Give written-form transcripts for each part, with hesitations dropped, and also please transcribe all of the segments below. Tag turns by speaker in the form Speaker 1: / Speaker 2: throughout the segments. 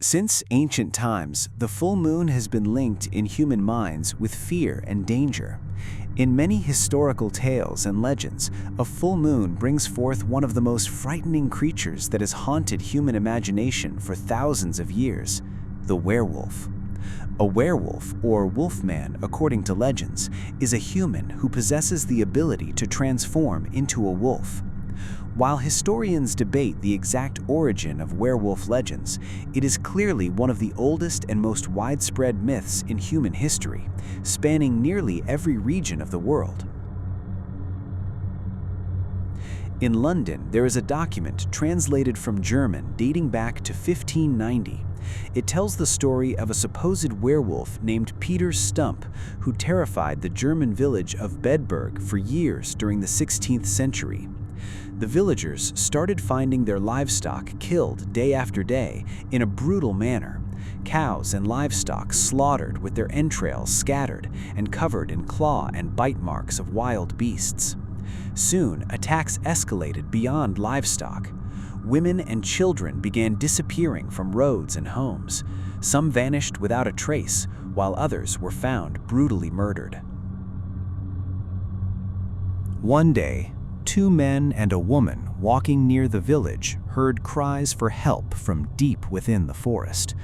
Speaker 1: Since ancient times, the full moon has been linked in human minds with fear and danger. In many historical tales and legends, a full moon brings forth one of the most frightening creatures that has haunted human imagination for thousands of years: the werewolf. A werewolf, or wolfman according to legends, is a human who possesses the ability to transform into a wolf. While historians debate the exact origin of werewolf legends, it is clearly one of the oldest and most widespread myths in human history, spanning nearly every region of the world. In London, there is a document translated from German dating back to 1590. It tells the story of a supposed werewolf named Peter Stumpp, who terrified the German village of Bedburg for years during the 16th century. The villagers started finding their livestock killed day after day in a brutal manner. Cows and livestock slaughtered with their entrails scattered and covered in claw and bite marks of wild beasts. Soon, attacks escalated beyond livestock. Women and children began disappearing from roads and homes. Some vanished without a trace, while others were found brutally murdered. One day, two men and a woman walking near the village heard cries for help from deep within the forest.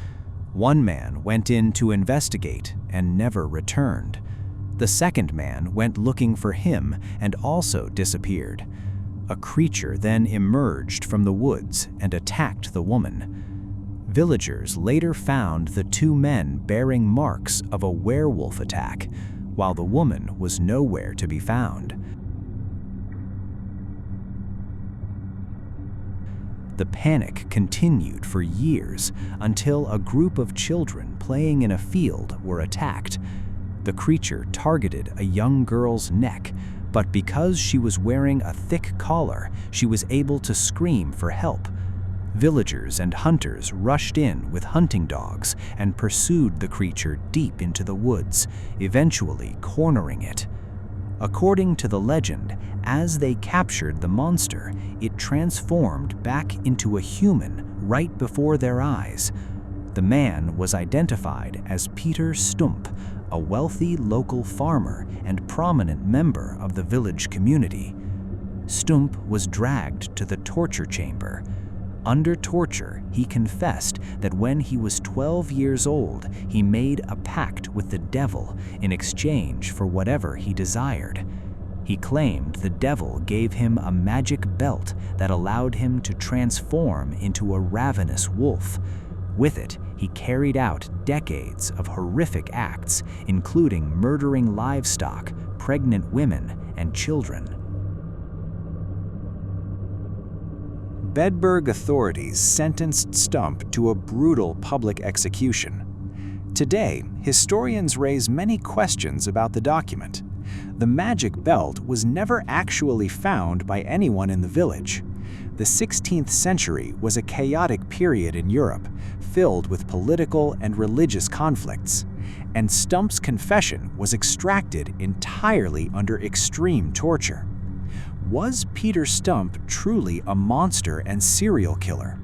Speaker 1: One man went in to investigate and never returned. The second man went looking for him and also disappeared. A creature then emerged from the woods and attacked the woman. Villagers later found the two men bearing marks of a werewolf attack, while the woman was nowhere to be found. The panic continued for years until a group of children playing in a field were attacked. The creature targeted a young girl's neck, but because she was wearing a thick collar, she was able to scream for help. Villagers and hunters rushed in with hunting dogs and pursued the creature deep into the woods, eventually cornering it. According to the legend, as they captured the monster, it transformed back into a human right before their eyes. The man was identified as Peter Stumpp, a wealthy local farmer and prominent member of the village community. Stumpp was dragged to the torture chamber. Under torture, he confessed that when he was 12 years old, he made a pact with the devil in exchange for whatever he desired. He claimed the devil gave him a magic belt that allowed him to transform into a ravenous wolf. With it, he carried out decades of horrific acts, including murdering livestock, pregnant women, and children. Bedburg authorities sentenced Stumpp to a brutal public execution. Today, historians raise many questions about the document. The magic belt was never actually found by anyone in the village. The 16th century was a chaotic period in Europe, filled with political and religious conflicts, and Stumpp's confession was extracted entirely under extreme torture. Was Peter Stumpp truly a monster and serial killer?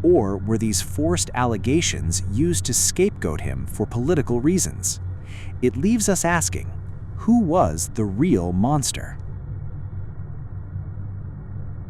Speaker 1: Or were these forced allegations used to scapegoat him for political reasons? It leaves us asking, who was the real monster?